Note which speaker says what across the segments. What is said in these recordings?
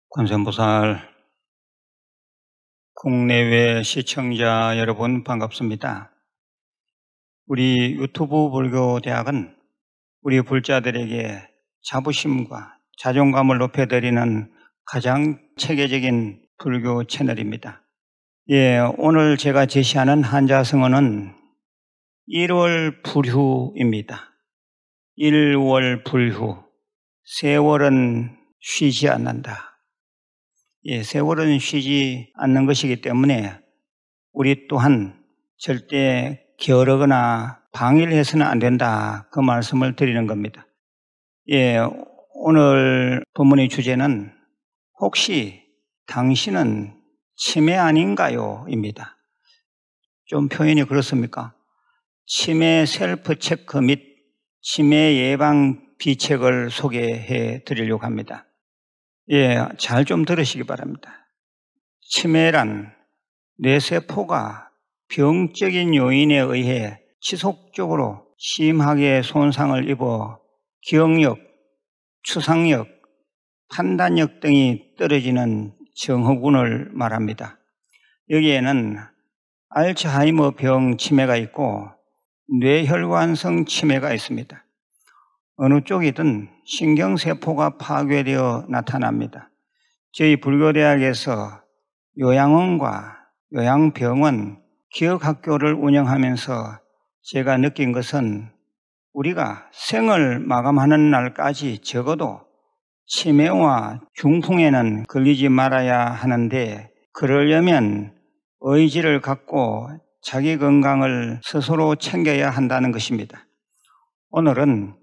Speaker 1: 관세음보살, 국내외 시청자 여러분 반갑습니다. 우리 유튜브 불교대학은 우리 불자들에게 자부심과 자존감을 높여드리는 가장 체계적인 불교 채널입니다. 오늘 제가 제시하는 한자성어는 1월 불휴입니다. 1월 불휴, 세월은 쉬지 않는다. 세월은 쉬지 않는 것이기 때문에 우리 또한 절대 게으르거나 방해를 해서는 안 된다, 그 말씀을 드리는 겁니다. 오늘 본문의 주제는 혹시 당신은 치매 아닌가요? 입니다. 좀 표현이 그렇습니까? 치매 셀프 체크 및 치매 예방 비책을 소개해 드리려고 합니다. 잘 좀 들으시기 바랍니다. 치매란 뇌세포가 병적인 요인에 의해 지속적으로 심하게 손상을 입어 기억력, 추상력, 판단력 등이 떨어지는 증후군을 말합니다. 여기에는 알츠하이머병 치매가 있고 뇌혈관성 치매가 있습니다. 어느 쪽이든 신경세포가 파괴되어 나타납니다. 저희 불교대학에서 요양원과 요양병원, 기억학교를 운영하면서 제가 느낀 것은 우리가 생을 마감하는 날까지 적어도 치매와 중풍에는 걸리지 말아야 하는데, 그러려면 의지를 갖고 자기 건강을 스스로 챙겨야 한다는 것입니다. 오늘은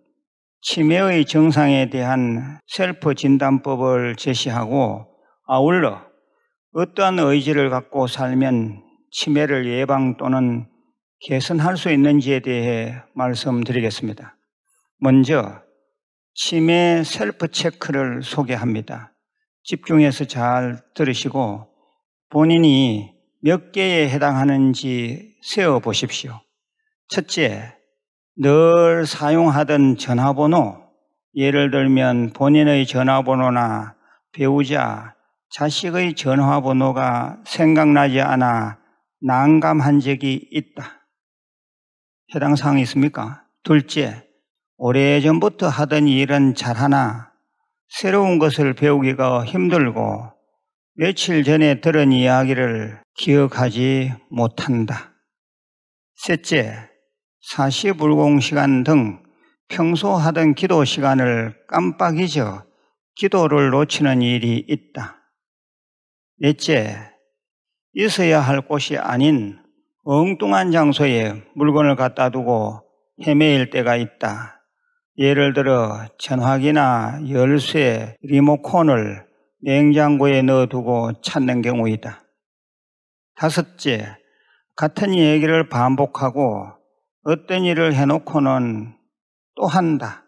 Speaker 1: 치매의 증상에 대한 셀프 진단법을 제시하고 아울러 어떠한 의지를 갖고 살면 치매를 예방 또는 개선할 수 있는지에 대해 말씀드리겠습니다. 먼저 치매 셀프 체크를 소개합니다. 집중해서 잘 들으시고 본인이 몇 개에 해당하는지 세어 보십시오. 첫째, 늘 사용하던 전화번호, 예를 들면 본인의 전화번호나 배우자, 자식의 전화번호가 생각나지 않아 난감한 적이 있다. 해당 사항이 있습니까? 둘째, 오래전부터 하던 일은 잘하나 새로운 것을 배우기가 힘들고 며칠 전에 들은 이야기를 기억하지 못한다. 셋째, 사시불공 시간 등 평소 하던 기도 시간을 깜빡 잊어 기도를 놓치는 일이 있다. 넷째, 있어야 할 곳이 아닌 엉뚱한 장소에 물건을 갖다 두고 헤매일 때가 있다. 예를 들어 전화기나 열쇠, 리모컨을 냉장고에 넣어두고 찾는 경우이다. 다섯째, 같은 얘기를 반복하고 어떤 일을 해놓고는 또 한다.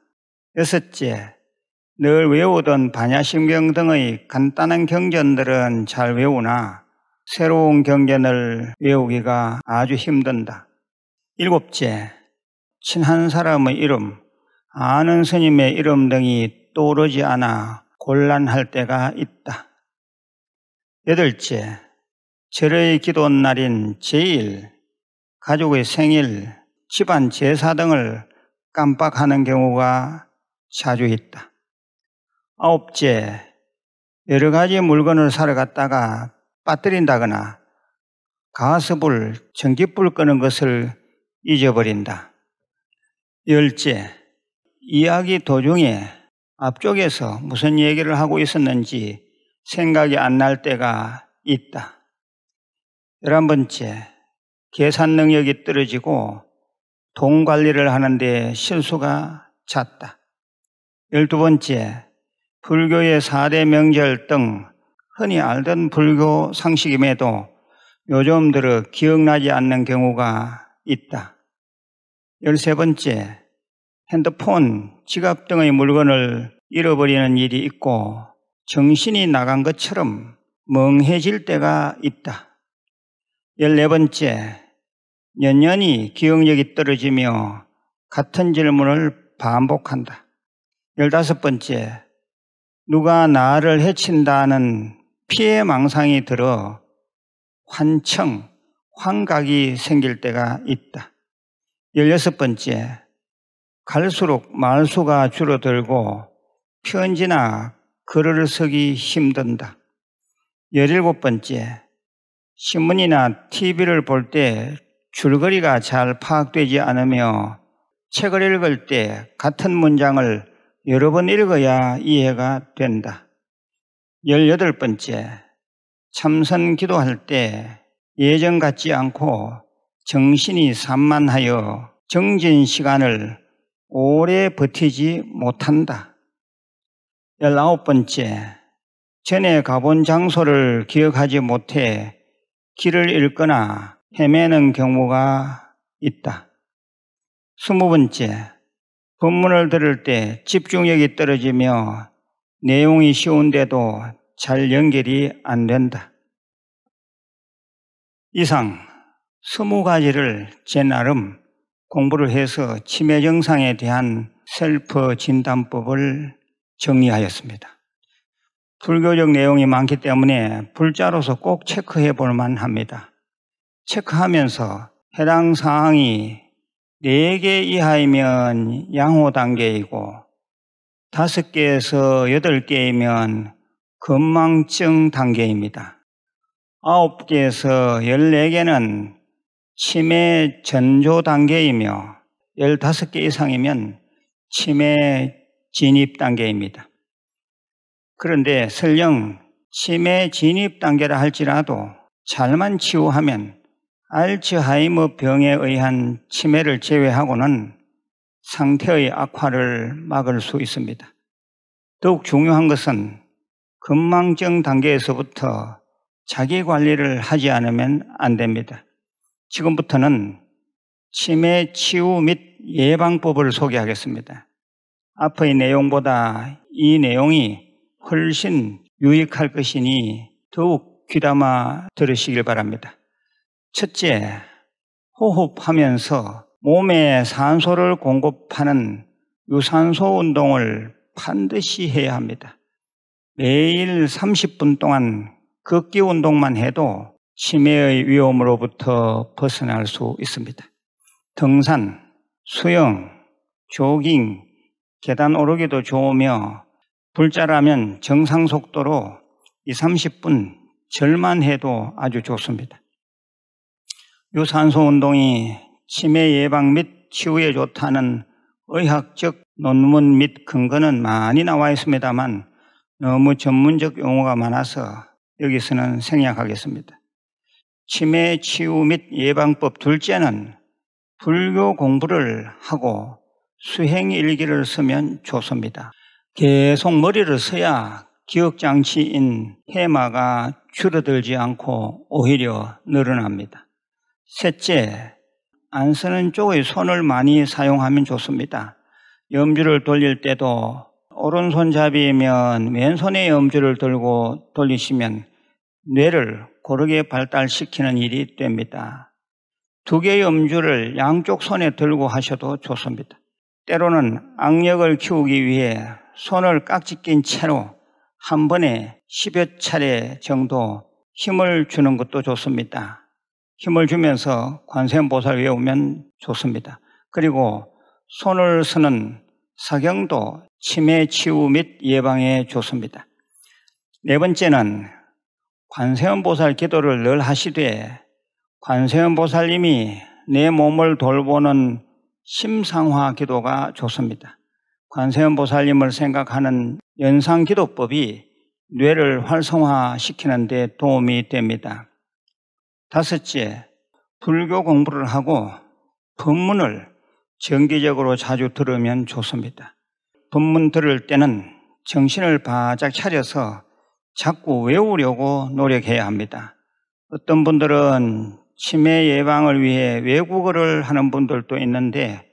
Speaker 1: 여섯째, 늘 외우던 반야심경 등의 간단한 경전들은 잘 외우나 새로운 경전을 외우기가 아주 힘든다. 일곱째, 친한 사람의 이름, 아는 스님의 이름 등이 떠오르지 않아 곤란할 때가 있다. 여덟째, 절의 기도 날인 제일, 가족의 생일, 집안 제사 등을 깜빡하는 경우가 자주 있다. 아홉째, 여러 가지 물건을 사러 갔다가 빠뜨린다거나 가스불, 전기불 끄는 것을 잊어버린다. 열째, 이야기 도중에 앞쪽에서 무슨 얘기를 하고 있었는지 생각이 안 날 때가 있다. 11번째, 계산 능력이 떨어지고 돈 관리를 하는데 실수가 잦다. 12번째, 불교의 4대 명절 등 흔히 알던 불교 상식임에도 요즘 들어 기억나지 않는 경우가 있다. 13번째, 핸드폰, 지갑 등의 물건을 잃어버리는 일이 있고 정신이 나간 것처럼 멍해질 때가 있다. 14번째, 연연히 기억력이 떨어지며 같은 질문을 반복한다. 15번째, 누가 나를 해친다는 피해망상이 들어 환각이 생길 때가 있다. 16번째, 갈수록 말수가 줄어들고 편지나 글을 쓰기 힘든다. 17번째, 신문이나 TV를 볼 때 줄거리가 잘 파악되지 않으며 책을 읽을 때 같은 문장을 여러 번 읽어야 이해가 된다. 18번째, 참선 기도할 때 예전 같지 않고 정신이 산만하여 정진 시간을 오래 버티지 못한다. 19번째, 전에 가본 장소를 기억하지 못해 길을 잃거나 헤매는 경우가 있다. 20번째, 본문을 들을 때 집중력이 떨어지며 내용이 쉬운데도 잘 연결이 안 된다. 이상 20가지를 제 나름 공부를 해서 치매 증상에 대한 셀프 진단법을 정리하였습니다. 불교적 내용이 많기 때문에 불자로서 꼭 체크해 볼 만합니다. 체크하면서 해당 사항이 4개 이하이면 양호 단계이고 5개에서 8개이면 건망증 단계입니다. 9개에서 14개는 치매 전조 단계이며 15개 이상이면 치매 진입 단계입니다. 그런데 설령 치매 진입 단계라 할지라도 잘만 치유하면 알츠하이머 병에 의한 치매를 제외하고는 상태의 악화를 막을 수 있습니다. 더욱 중요한 것은 건망증 단계에서부터 자기 관리를 하지 않으면 안 됩니다. 지금부터는 치매 치유 및 예방법을 소개하겠습니다. 앞의 내용보다 이 내용이 훨씬 유익할 것이니 더욱 귀담아 들으시길 바랍니다. 첫째, 호흡하면서 몸에 산소를 공급하는 유산소 운동을 반드시 해야 합니다. 매일 30분 동안 걷기 운동만 해도 치매의 위험으로부터 벗어날 수 있습니다. 등산, 수영, 조깅, 계단 오르기도 좋으며 불자라면 정상 속도로 30분 절만 해도 아주 좋습니다. 유산소 운동이 치매 예방 및 치유에 좋다는 의학적 논문 및 근거는 많이 나와 있습니다만 너무 전문적 용어가 많아서 여기서는 생략하겠습니다. 치매 치유 및 예방법 둘째는 불교 공부를 하고 수행일기를 쓰면 좋습니다. 계속 머리를 써야 기억장치인 해마가 줄어들지 않고 오히려 늘어납니다. 셋째, 안 쓰는 쪽의 손을 많이 사용하면 좋습니다. 염주를 돌릴 때도 오른손잡이면 왼손의 염주를 들고 돌리시면 뇌를 고르게 발달시키는 일이 됩니다. 2개의 염주를 양쪽 손에 들고 하셔도 좋습니다. 때로는 악력을 키우기 위해 손을 깍지 낀 채로 한 번에 10여 차례 정도 힘을 주는 것도 좋습니다. 힘을 주면서 관세음보살 외우면 좋습니다. 그리고 손을 쓰는 사경도 치매 치유 및 예방에 좋습니다. 네 번째는 관세음보살 기도를 늘 하시되 관세음보살님이 내 몸을 돌보는 심상화 기도가 좋습니다. 관세음보살님을 생각하는 연상기도법이 뇌를 활성화시키는 데 도움이 됩니다. 5째, 불교 공부를 하고 법문을 정기적으로 자주 들으면 좋습니다. 법문 들을 때는 정신을 바짝 차려서 자꾸 외우려고 노력해야 합니다. 어떤 분들은 치매 예방을 위해 외국어를 하는 분들도 있는데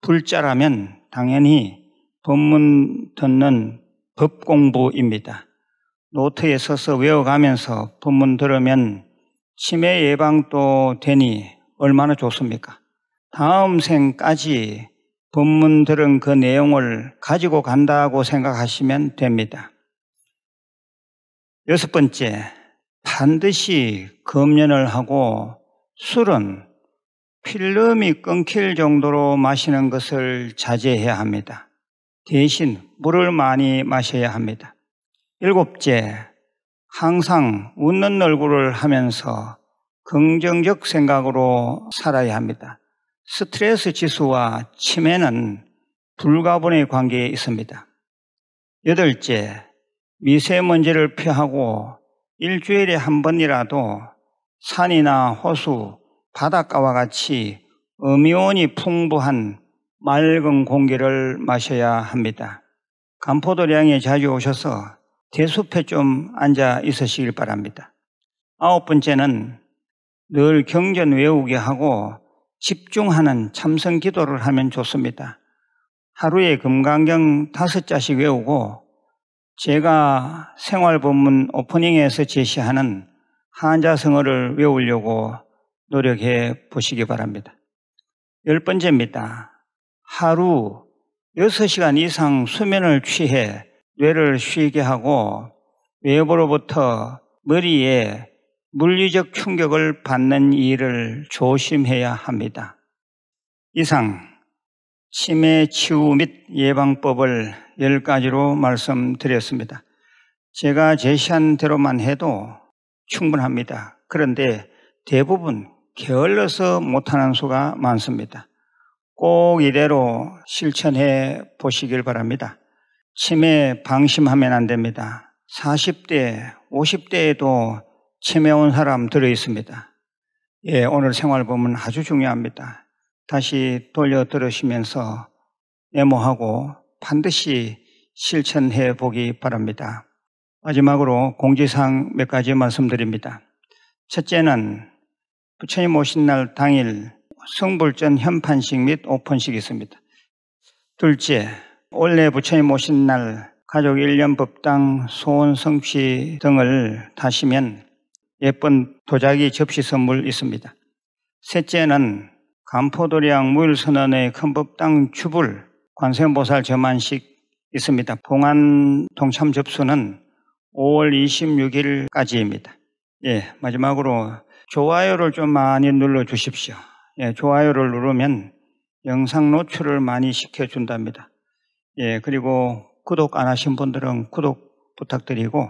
Speaker 1: 불자라면 당연히 법문 듣는 법 공부입니다. 노트에 써서 외워가면서 법문 들으면 치매 예방도 되니 얼마나 좋습니까? 다음 생까지 본문 들은 그 내용을 가지고 간다고 생각하시면 됩니다. 6번째, 반드시 금연을 하고 술은 필름이 끊길 정도로 마시는 것을 자제해야 합니다. 대신 물을 많이 마셔야 합니다. 7째, 항상 웃는 얼굴을 하면서 긍정적 생각으로 살아야 합니다. 스트레스 지수와 치매는 불가분의 관계에 있습니다. 8째, 미세먼지를 피하고 일주일에 한 번이라도 산이나 호수, 바닷가와 같이 음이온이 풍부한 맑은 공기를 마셔야 합니다. 간포도량에 자주 오셔서 대숲에 좀 앉아 있으시길 바랍니다. 9번째는 늘 경전 외우게 하고 집중하는 참선 기도를 하면 좋습니다. 하루에 금강경 5자씩 외우고 제가 생활본문 오프닝에서 제시하는 한자성어를 외우려고 노력해 보시기 바랍니다. 10번째입니다. 하루 6시간 이상 수면을 취해 뇌를 쉬게 하고 외부로부터 머리에 물리적 충격을 받는 일을 조심해야 합니다. 이상 치매 치유 및 예방법을 10가지로 말씀드렸습니다. 제가 제시한 대로만 해도 충분합니다. 그런데 대부분 게을러서 못하는 수가 많습니다. 꼭 이대로 실천해 보시길 바랍니다. 치매 방심하면 안 됩니다. 40대, 50대에도 치매 온 사람 들어있습니다. 오늘 생활법은 아주 중요합니다. 다시 돌려 들으시면서 메모하고 반드시 실천해 보기 바랍니다. 마지막으로 공지사항 몇 가지 말씀드립니다. 첫째는 부처님 오신 날 당일 성불전 현판식 및 오픈식이 있습니다. 둘째, 올해 부처님 오신 날 가족 1년 법당 소원 성취 등을 다시면 예쁜 도자기 접시 선물 있습니다. 셋째는 간포도량 무일선언의 큰법당 주불 관세음보살 점안식 있습니다. 봉안 동참 접수는 5월 26일까지입니다. 마지막으로 좋아요를 좀 많이 눌러주십시오. 좋아요를 누르면 영상 노출을 많이 시켜준답니다. 그리고 구독 안 하신 분들은 구독 부탁드리고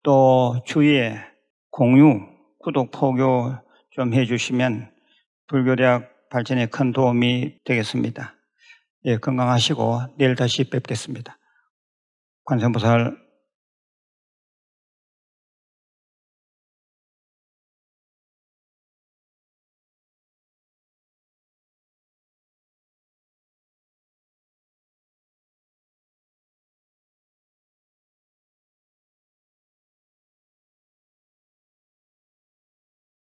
Speaker 1: 또 주위에 공유, 구독, 포교 좀 해주시면 불교대학 발전에 큰 도움이 되겠습니다. 건강하시고 내일 다시 뵙겠습니다. 관세음보살